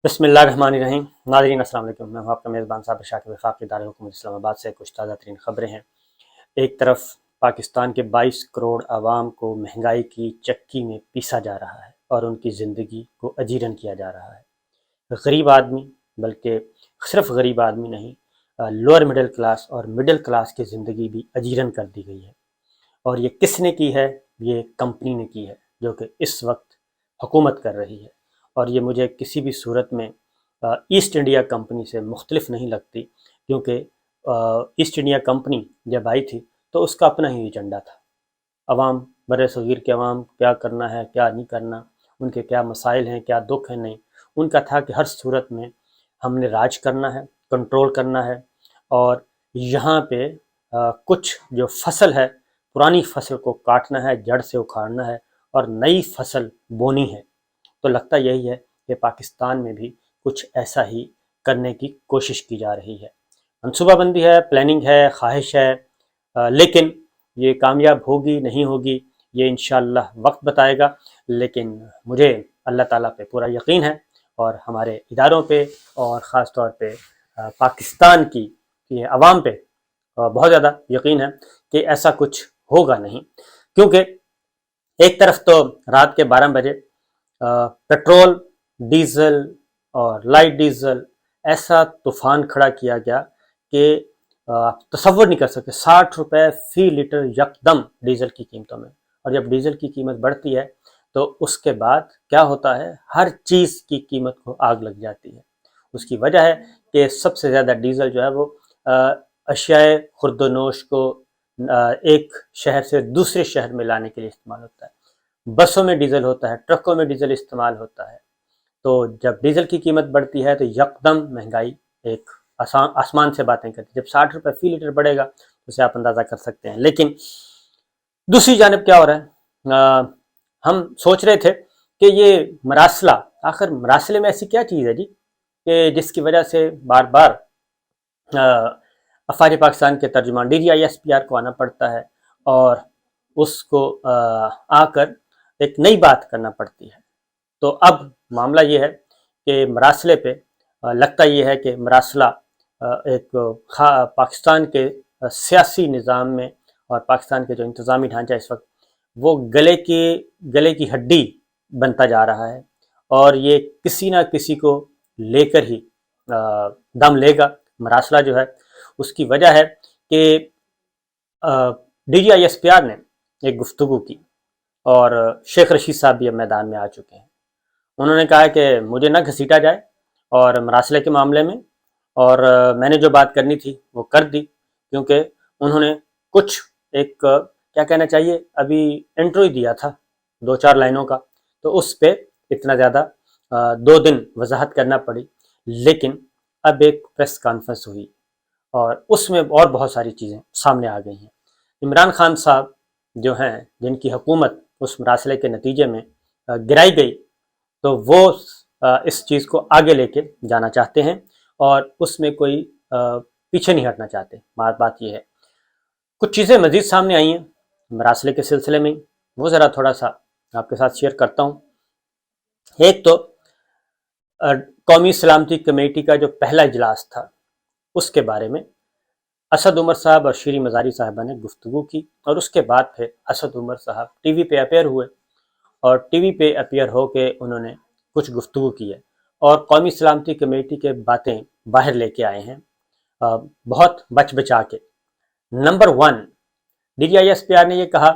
بسم اللہ الرحمن الرحیم۔ ناظرین السلام علیکم، میں ہوں آپ کا میزبان صابر شاکر وفاقی دارالحکومت اسلام آباد سے کچھ تازہ ترین خبریں ہیں۔ ایک طرف پاکستان کے 22 کروڑ عوام کو مہنگائی کی چکی میں پیسا جا رہا ہے اور ان کی زندگی کو اجیرن کیا جا رہا ہے۔ غریب آدمی، بلکہ صرف غریب آدمی نہیں، لوور مڈل کلاس اور مڈل کلاس کی زندگی بھی اجیرن کر دی گئی ہے۔ اور یہ کس نے کی ہے؟ یہ کمپنی نے کی ہے جو کہ اس وقت حکومت کر رہی ہے، اور یہ مجھے کسی بھی صورت میں ایسٹ انڈیا کمپنی سے مختلف نہیں لگتی، کیونکہ ایسٹ انڈیا کمپنی جب آئی تھی تو اس کا اپنا ہی ایجنڈا تھا۔ عوام، بر صغیر کے عوام کیا کرنا ہے، کیا نہیں کرنا، ان کے کیا مسائل ہیں، کیا دکھ ہیں، نہیں، ان کا تھا کہ ہر صورت میں ہم نے راج کرنا ہے، کنٹرول کرنا ہے، اور یہاں پہ کچھ جو فصل ہے، پرانی فصل کو کاٹنا ہے، جڑ سے اکھاڑنا ہے اور نئی فصل بونی ہے۔ تو لگتا یہی ہے کہ پاکستان میں بھی کچھ ایسا ہی کرنے کی کوشش کی جا رہی ہے۔ منصوبہ بندی ہے، پلاننگ ہے، خواہش ہے، لیکن یہ کامیاب ہوگی نہیں ہوگی یہ انشاءاللہ وقت بتائے گا۔ لیکن مجھے اللہ تعالیٰ پہ پورا یقین ہے، اور ہمارے اداروں پہ، اور خاص طور پہ پاکستان کی عوام پہ بہت زیادہ یقین ہے کہ ایسا کچھ ہوگا نہیں، کیونکہ ایک طرف تو رات کے 12 بجے پیٹرول، ڈیزل اور لائٹ ڈیزل ایسا طوفان کھڑا کیا گیا کہ آپ تصور نہیں کر سکتے، 60 روپے فی لیٹر یکدم ڈیزل کی قیمتوں میں۔ اور جب ڈیزل کی قیمت بڑھتی ہے تو اس کے بعد کیا ہوتا ہے، ہر چیز کی قیمت کو آگ لگ جاتی ہے۔ اس کی وجہ ہے کہ سب سے زیادہ ڈیزل جو ہے وہ اشیاء خرد و نوش کو ایک شہر سے دوسرے شہر میں لانے کے لیے استعمال ہوتا ہے۔ بسوں میں ڈیزل ہوتا ہے، ٹرکوں میں ڈیزل استعمال ہوتا ہے۔ تو جب ڈیزل کی قیمت بڑھتی ہے تو یکدم مہنگائی ایک آسمان سے باتیں کرتی ہے۔ جب 60 روپے فی لیٹر بڑھے گا تو اسے آپ اندازہ کر سکتے ہیں۔ لیکن دوسری جانب کیا ہو رہا ہے، ہم سوچ رہے تھے کہ یہ مراسلہ، آخر مراسلے میں ایسی کیا چیز ہے جی کہ جس کی وجہ سے بار بار افواج پاکستان کے ترجمان DGISPR کو آنا پڑتا ہے اور اس کو آ کر ایک نئی بات کرنا پڑتی ہے۔ تو اب معاملہ یہ ہے کہ مراسلے پہ لگتا یہ ہے کہ مراسلہ ایک پاکستان کے سیاسی نظام میں اور پاکستان کے جو انتظامی ڈھانچہ اس وقت وہ گلے کی ہڈی بنتا جا رہا ہے، اور یہ کسی نہ کسی کو لے کر ہی دم لے گا۔ مراسلہ جو ہے اس کی وجہ ہے کہ DGISPR نے ایک گفتگو کی، اور شیخ رشید صاحب بھی اب میدان میں آ چکے ہیں۔ انہوں نے کہا کہ مجھے نہ گھسیٹا جائے اور مراسلے کے معاملے میں، اور میں نے جو بات کرنی تھی وہ کر دی، کیونکہ انہوں نے کچھ ایک کیا کہنا چاہیے، ابھی انٹرو ہی دیا تھا 2-4 لائنوں کا، تو اس پہ اتنا زیادہ 2 دن وضاحت کرنا پڑی۔ لیکن اب ایک پریس کانفرنس ہوئی اور اس میں اور بہت ساری چیزیں سامنے آ گئی ہیں۔ عمران خان صاحب جو ہیں، جن کی حکومت اس مراسلے کے نتیجے میں گرائی گئی، تو وہ اس چیز کو آگے لے کے جانا چاہتے ہیں اور اس میں کوئی پیچھے نہیں ہٹنا چاہتے۔ بات یہ ہے، کچھ چیزیں مزید سامنے آئی ہیں مراسلے کے سلسلے میں، وہ ذرا تھوڑا سا آپ کے ساتھ شیئر کرتا ہوں۔ ایک تو قومی سلامتی کمیٹی کا جو پہلا اجلاس تھا اس کے بارے میں اسد عمر صاحب اور شیریں مزاری صاحبہ نے گفتگو کی، اور اس کے بعد پھر اسد عمر صاحب ٹی وی پہ اپیئر ہوئے، اور ٹی وی پہ اپیئر ہو کے انہوں نے کچھ گفتگو کی ہے اور قومی سلامتی کمیٹی کے باتیں باہر لے کے آئے ہیں، بہت بچ بچا کے۔ نمبر 1، DGISPR نے یہ کہا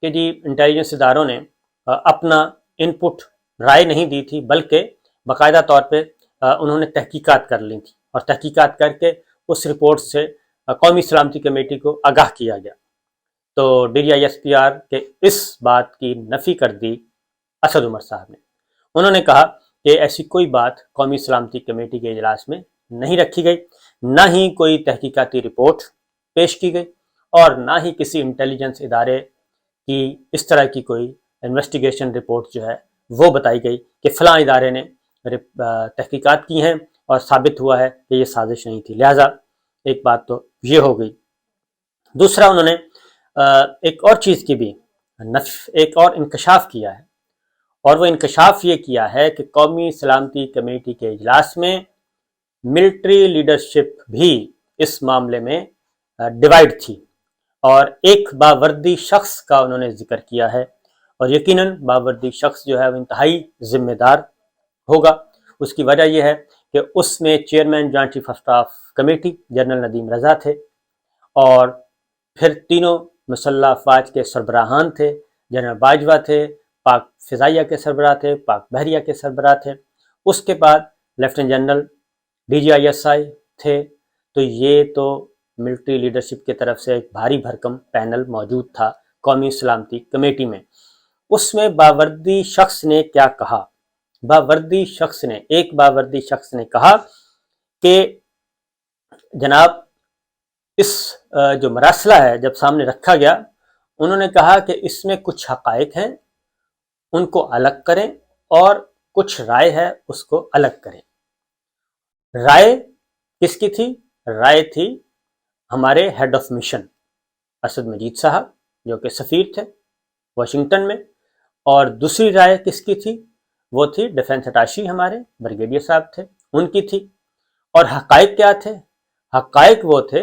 کہ جی انٹیلیجنس اداروں نے اپنا انپٹ رائے نہیں دی تھی، بلکہ باقاعدہ طور پہ انہوں نے تحقیقات کر لی تھی، اور تحقیقات کر کے اس رپورٹ سے قومی سلامتی کمیٹی کو آگاہ کیا گیا۔ تو DGISPR کے اس بات کی نفی کر دی اسد عمر صاحب نے۔ انہوں نے کہا کہ ایسی کوئی بات قومی سلامتی کمیٹی کے اجلاس میں نہیں رکھی گئی، نہ ہی کوئی تحقیقاتی رپورٹ پیش کی گئی، اور نہ ہی کسی انٹیلیجنس ادارے کی اس طرح کی کوئی انویسٹیگیشن رپورٹ جو ہے وہ بتائی گئی کہ فلاں ادارے نے تحقیقات کی ہیں اور ثابت ہوا ہے کہ یہ سازش نہیں تھی۔ لہٰذا ایک بات تو یہ ہو گئی۔ دوسرا، انہوں نے ایک اور چیز کی بھی ایک اور انکشاف کیا ہے، اور وہ انکشاف یہ کیا ہے کہ قومی سلامتی کمیٹی کے اجلاس میں ملٹری لیڈرشپ بھی اس معاملے میں ڈیوائیڈ تھی، اور ایک باوردی شخص کا انہوں نے ذکر کیا ہے، اور یقیناً باوردی شخص جو ہے وہ انتہائی ذمہ دار ہوگا۔ اس کی وجہ یہ ہے کہ اس میں chairman joint chief of staff committee general Nadeem Raza تھے، اور پھر تینوں مسلح افواج کے سربراہان تھے، جنرل باجوہ تھے، پاک فضائیہ کے سربراہ تھے، پاک بحریہ کے سربراہ تھے، اس کے بعد لیفٹیننٹ جنرل DGISI تھے۔ تو یہ تو ملٹری لیڈرشپ کی طرف سے ایک بھاری بھرکم پینل موجود تھا قومی سلامتی کمیٹی میں۔ اس میں باوردی شخص نے کیا کہا؟ ایک باوردی شخص نے کہا کہ جناب اس جو مراسلہ ہے جب سامنے رکھا گیا، انہوں نے کہا کہ اس میں کچھ حقائق ہیں ان کو الگ کریں، اور کچھ رائے ہے اس کو الگ کریں۔ رائے کس کی تھی؟ رائے تھی ہمارے ہیڈ آف مشن اسد مجید صاحب، جو کہ سفیر تھے واشنگٹن میں، اور دوسری رائے کس کی تھی؟ وہ تھی ڈیفنس اٹاشی ہمارے بریگیڈیئر صاحب تھے، ان کی تھی۔ اور حقائق کیا تھے؟ حقائق وہ تھے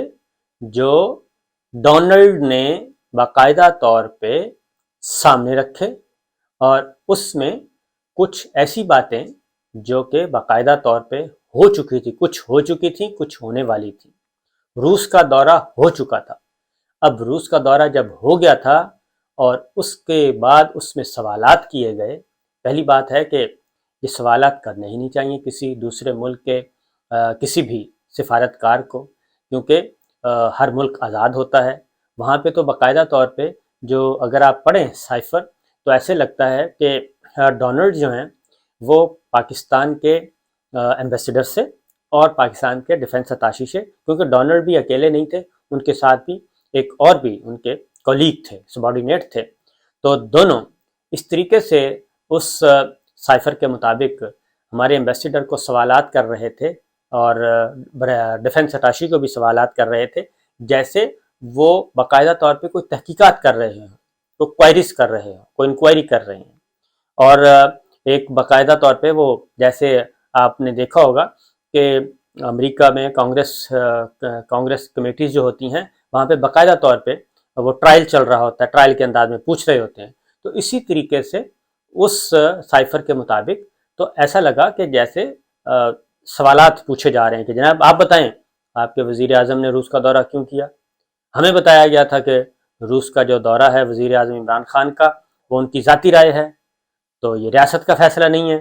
جو ڈونلڈ نے باقاعدہ طور پہ سامنے رکھے، اور اس میں کچھ ایسی باتیں جو کہ باقاعدہ طور پہ ہو چکی تھی، کچھ ہو چکی تھی، کچھ ہونے والی تھی۔ روس کا دورہ ہو چکا تھا، اب روس کا دورہ جب ہو گیا تھا اور اس کے بعد اس میں سوالات کیے گئے، پہلی بات ہے کہ یہ سوالات کرنے ہی نہیں چاہیے کسی دوسرے ملک کے کسی بھی سفارتکار کو، کیونکہ ہر ملک آزاد ہوتا ہے۔ وہاں پہ تو باقاعدہ طور پہ جو اگر آپ پڑھیں سائفر تو ایسے لگتا ہے کہ ڈونلڈ جو ہیں وہ پاکستان کے ایمبیسیڈر سے اور پاکستان کے ڈیفنس اتاشی سے، کیونکہ ڈونلڈ بھی اکیلے نہیں تھے، ان کے ساتھ بھی ایک اور بھی ان کے کولیگ تھے، سبارڈینیٹ تھے، تو دونوں اس طریقے سے اس سائفر کے مطابق ہمارے ایمبیسیڈر کو سوالات کر رہے تھے، اور ڈیفنس اٹاشی کو بھی سوالات کر رہے تھے، جیسے وہ باقاعدہ طور پہ کوئی تحقیقات کر رہے ہیں، کوئی کوائریز کر رہے ہیں، کوئی انکوائری کر رہے ہیں۔ اور ایک باقاعدہ طور پہ وہ جیسے آپ نے دیکھا ہوگا کہ امریکہ میں کانگریس کمیٹیز جو ہوتی ہیں وہاں پہ باقاعدہ طور پہ وہ ٹرائل چل رہا ہوتا ہے، ٹرائل کے انداز میں پوچھ رہے ہوتے ہیں، تو اسی طریقے سے اس سائفر کے مطابق تو ایسا لگا کہ جیسے سوالات پوچھے جا رہے ہیں کہ جناب آپ بتائیں آپ کے وزیر اعظم نے روس کا دورہ کیوں کیا؟ ہمیں بتایا گیا تھا کہ روس کا جو دورہ ہے وزیر اعظم عمران خان کا وہ ان کی ذاتی رائے ہے، تو یہ ریاست کا فیصلہ نہیں ہے۔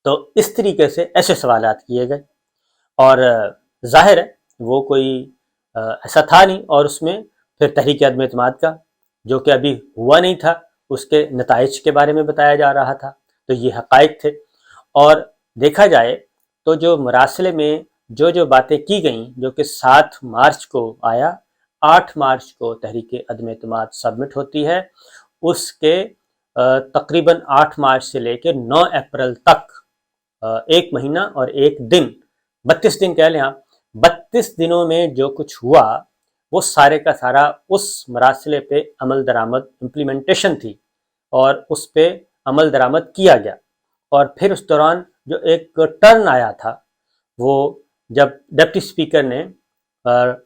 تو اس طریقے سے ایسے سوالات کیے گئے، اور ظاہر ہے وہ کوئی ایسا تھا نہیں، اور اس میں پھر تحریک عدم اعتماد کا جو کہ ابھی ہوا نہیں تھا اس کے نتائج کے بارے میں بتایا جا رہا تھا، تو یہ حقائق تھے۔ اور دیکھا جائے تو جو مراسلے میں جو باتیں کی گئیں، جو کہ 7 مارچ کو آیا، 8 مارچ کو تحریک عدم اعتماد سبمٹ ہوتی ہے، اس کے تقریباً 8 مارچ سے لے کے 9 اپریل تک 1 مہینہ اور 1 دن، 32 دن کہہ لیں آپ، 32 دنوں میں جو کچھ ہوا وہ سارے کا سارا اس مراسلے پہ عمل درآمد امپلیمنٹیشن تھی، اور اس پہ عمل درآمد کیا گیا۔ اور پھر اس دوران جو ایک ٹرن آیا تھا، وہ جب ڈپٹی اسپیکر نے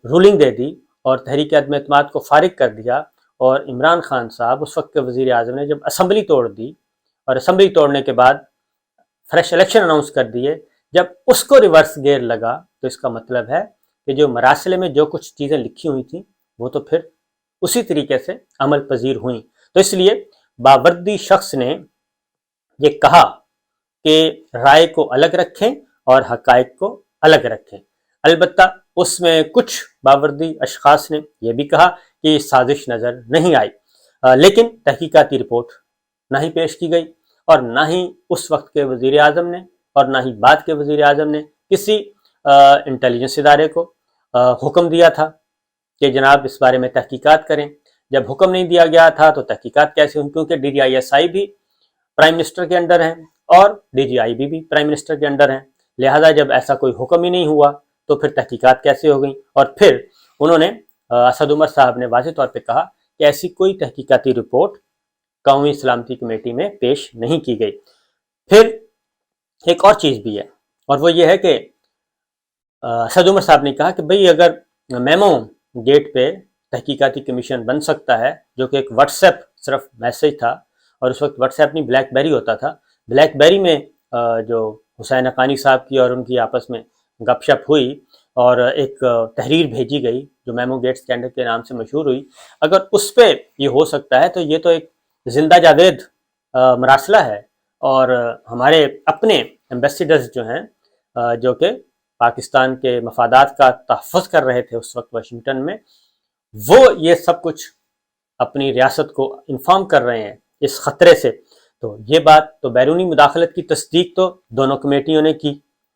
رولنگ دے دی اور تحریک عدم اعتماد کو فارغ کر دیا، اور عمران خان صاحب اس وقت کے وزیر اعظم نے جب اسمبلی توڑ دی، اور اسمبلی توڑنے کے بعد فریش الیکشن اناؤنس کر دیے، جب اس کو ریورس گیئر لگا تو اس کا مطلب ہے کہ جو مراسلے میں جو کچھ چیزیں لکھی ہوئی تھیں وہ تو پھر اسی طریقے سے عمل پذیر ہوئیں۔ تو اس لیے باوردی شخص نے یہ کہا کہ رائے کو الگ رکھیں اور حقائق کو الگ رکھیں۔ البتہ اس میں کچھ باوردی اشخاص نے یہ بھی کہا کہ یہ سازش نظر نہیں آئی، لیکن تحقیقاتی رپورٹ نہ ہی پیش کی گئی، اور نہ ہی اس وقت کے وزیر اعظم نے اور نہ ہی بعد کے وزیر اعظم نے کسی انٹیلیجنس ادارے کو حکم دیا تھا کہ جناب اس بارے میں تحقیقات کریں۔ جب حکم نہیں دیا گیا تھا تو تحقیقات کیسے ہوئی؟ کیونکہ DGISI بھی پرائم منسٹر کے انڈر ہیں اور DGIB بھی پرائم منسٹر کے انڈر ہیں، لہذا جب ایسا کوئی حکم ہی نہیں ہوا تو پھر تحقیقات کیسے ہو گئیں؟ اور پھر انہوں نے اسد عمر صاحب نے واضح طور پہ کہا کہ ایسی کوئی تحقیقاتی رپورٹ قومی سلامتی کمیٹی میں پیش نہیں کی گئی۔ پھر ایک اور چیز بھی ہے، اور وہ یہ ہے کہ اسد عمر صاحب نے کہا کہ بھئی اگر میمو گیٹ پہ تحقیقاتی کمیشن بن سکتا ہے، جو کہ ایک واٹس ایپ صرف میسج تھا، اور اس وقت واٹس ایپ نہیں بلیک بیری ہوتا تھا، بلیک بیری میں جو حسین حقانی صاحب کی اور ان کی آپس میں گپ شپ ہوئی اور ایک تحریر بھیجی گئی جو میمو گیٹ اسکینڈل کے نام سے مشہور ہوئی، اگر اس پہ یہ ہو سکتا ہے تو یہ تو ایک زندہ جاوید مراسلہ ہے، اور ہمارے اپنے ایمبیسیڈرز جو ہیں جو کہ پاکستان کے مفادات کا تحفظ کر رہے تھے اس وقت واشنگٹن میں، وہ یہ سب کچھ اپنی ریاست کو انفارم کر رہے ہیں اس خطرے سے۔ تو یہ بات تو بیرونی مداخلت کی تصدیق تو دونوں کمیٹیوں نے کی۔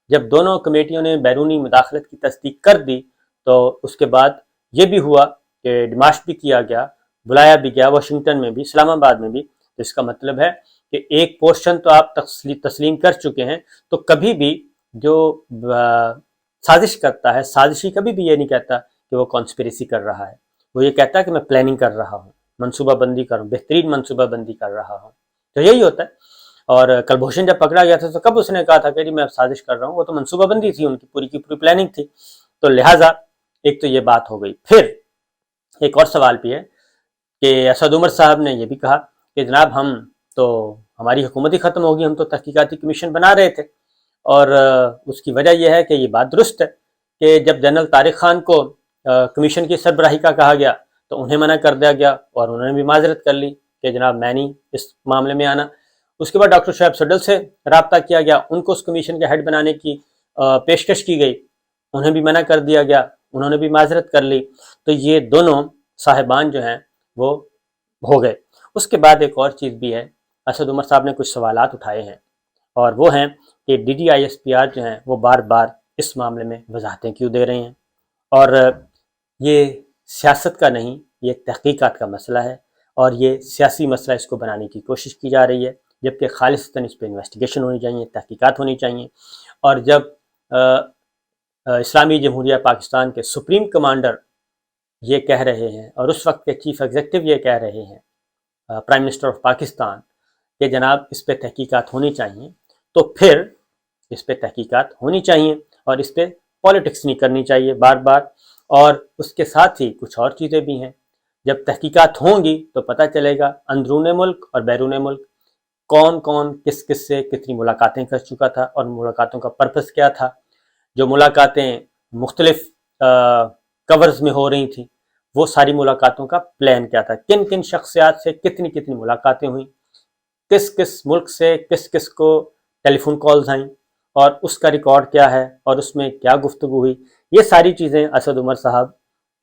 جب دونوں کمیٹیوں نے بیرونی مداخلت کی تصدیق کر دی تو اس کے بعد یہ بھی ہوا کہ ڈیمارچ بھی کیا گیا، بلایا بھی گیا واشنگٹن میں بھی، اسلام آباد میں بھی۔ اس کا مطلب ہے کہ ایک پورشن تو آپ تسلیم کر چکے ہیں، تو کبھی بھی جو سازش کرتا ہے، سازشی کبھی بھی یہ نہیں کہتا کہ وہ کانسپریسی کر رہا ہے، وہ یہ کہتا ہے کہ میں پلاننگ کر رہا ہوں، منصوبہ بندی کر رہا ہوں، بہترین منصوبہ بندی کر رہا ہوں۔ تو یہی ہوتا ہے۔ اور کلبھوشن جب پکڑا گیا تھا تو کب اس نے کہا تھا کہ جی میں سازش کر رہا ہوں؟ وہ تو منصوبہ بندی تھی، ان کی پوری پلاننگ تھی۔ تو لہٰذا ایک تو یہ بات ہو گئی۔ پھر ایک اور سوال بھی ہے کہ اسد عمر صاحب نے یہ بھی کہا کہ جناب ہم تو ہماری حکومت ہی ختم ہوگی، ہم تو تحقیقاتی کمیشن بنا رہے تھے، اور اس کی وجہ یہ ہے کہ یہ بات درست ہے کہ جب جنرل طارق خان کو کمیشن کی سربراہی کا کہا گیا تو انہیں منع کر دیا گیا، اور انہوں نے بھی معذرت کر لی کہ جناب میں نہیں اس معاملے میں آنا۔ اس کے بعد ڈاکٹر شعیب صڈل سے رابطہ کیا گیا، ان کو اس کمیشن کے ہیڈ بنانے کی پیشکش کی گئی، انہیں بھی منع کر دیا گیا، انہوں نے بھی معذرت کر لی۔ تو یہ دونوں صاحبان جو ہیں وہ ہو گئے۔ اس کے بعد ایک اور چیز بھی ہے، اسد عمر صاحب نے کچھ سوالات اٹھائے ہیں، اور وہ ہیں کہ D G I S P R جو ہیں وہ بار بار اس معاملے میں وضاحتیں کیوں دے رہے ہیں، اور یہ سیاست کا نہیں، یہ تحقیقات کا مسئلہ ہے، اور یہ سیاسی مسئلہ اس کو بنانے کی کوشش کی جا رہی ہے، جبکہ خالصتاً اس پہ انویسٹیگیشن ہونی چاہیے، تحقیقات ہونی چاہیے۔ اور جب اسلامی جمہوریہ پاکستان کے سپریم کمانڈر یہ کہہ رہے ہیں، اور اس وقت کے چیف ایگزیکٹو یہ کہہ رہے ہیں، پرائم منسٹر آف پاکستان، کہ جناب اس پہ تحقیقات ہونی چاہیے، تو پھر اس پہ تحقیقات ہونی چاہیے، اور اس پہ پالیٹکس نہیں کرنی چاہیے بار بار۔ اور اس کے ساتھ ہی کچھ اور چیزیں بھی ہیں، جب تحقیقات ہوں گی تو پتہ چلے گا اندرون ملک اور بیرون ملک کون کون کس کس سے کتنی ملاقاتیں کر چکا تھا، اور ملاقاتوں کا پرپس کیا تھا، جو ملاقاتیں مختلف کورز میں ہو رہی تھیں، وہ ساری ملاقاتوں کا پلان کیا تھا، کن کن شخصیات سے کتنی کتنی ملاقاتیں ہوئیں، کس کس ملک سے کس کس کو ٹیلی فون کالز آئیں، اور اس کا ریکارڈ کیا ہے، اور اس میں کیا گفتگو ہوئی۔ یہ ساری چیزیں اسد عمر صاحب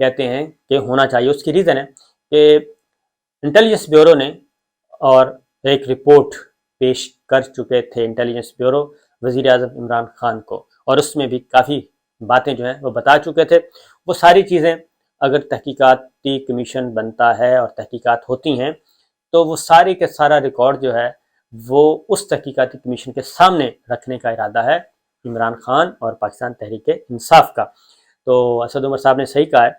کہتے ہیں کہ ہونا چاہیے۔ اس کی ریزن ہے کہ انٹیلیجنس بیورو نے اور ایک رپورٹ پیش کر چکے تھے انٹیلیجنس بیورو وزیر اعظم عمران خان کو، اور اس میں بھی کافی باتیں جو ہیں وہ بتا چکے تھے۔ وہ ساری چیزیں اگر تحقیقاتی کمیشن بنتا ہے اور تحقیقات ہوتی ہیں تو وہ سارے کے سارا ریکارڈ جو ہے وہ اس تحقیقاتی کمیشن کے سامنے رکھنے کا ارادہ ہے عمران خان اور پاکستان تحریک انصاف کا۔ تو اسد عمر صاحب نے صحیح کہا ہے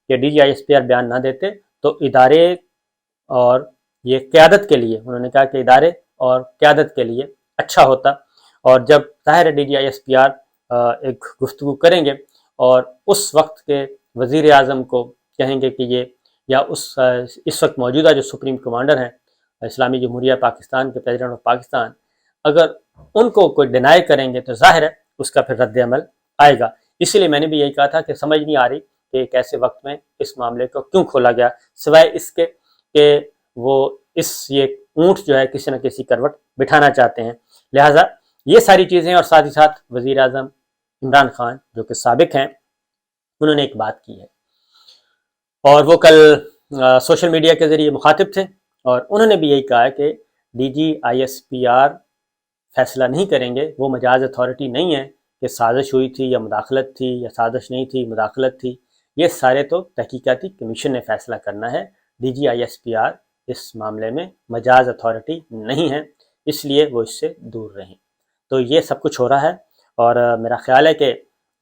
کہ D G I S P R بیان نہ دیتے تو ادارے اور یہ قیادت کے لیے، انہوں نے کہا کہ ادارے اور قیادت کے لیے اچھا ہوتا، اور جب ظاہر ہے D G I S P R ایک گفتگو کریں گے اور اس وقت کے وزیر اعظم کو کہیں گے کہ یہ، یا اس وقت موجودہ جو سپریم کمانڈر ہیں اسلامی جمہوریہ پاکستان کے پریزیڈنٹ آف پاکستان، اگر ان کو کوئی ڈینائی کریں گے تو ظاہر ہے اس کا پھر رد عمل آئے گا۔ اسی لیے میں نے بھی یہی کہا تھا کہ سمجھ نہیں آ رہی کہ ایک ایسے وقت میں اس معاملے کو کیوں کھولا گیا، سوائے اس کے کہ وہ یہ اونٹ جو ہے کسی نہ کسی کروٹ بٹھانا چاہتے ہیں۔ لہٰذا یہ ساری چیزیں، اور ساتھ ہی ساتھ وزیر اعظم عمران خان جو کہ سابق ہیں، انہوں نے ایک بات کی ہے، اور وہ کل سوشل میڈیا کے ذریعے مخاطب تھے، اور انہوں نے بھی یہی کہا ہے کہ D G I S P R فیصلہ نہیں کریں گے، وہ مجاز اتھارٹی نہیں ہے کہ سازش ہوئی تھی یا مداخلت تھی، یا سازش نہیں تھی مداخلت تھی، یہ سارے تو تحقیقاتی کمیشن نے فیصلہ کرنا ہے۔ D G I S P R اس معاملے میں مجاز اتھارٹی نہیں ہے، اس لیے وہ اس سے دور رہیں۔ تو یہ سب کچھ ہو رہا ہے، اور میرا خیال ہے کہ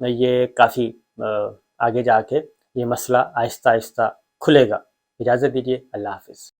یہ کافی آگے جا کے یہ مسئلہ آہستہ آہستہ کھلے گا۔ اجازت دیجیے، اللہ حافظ۔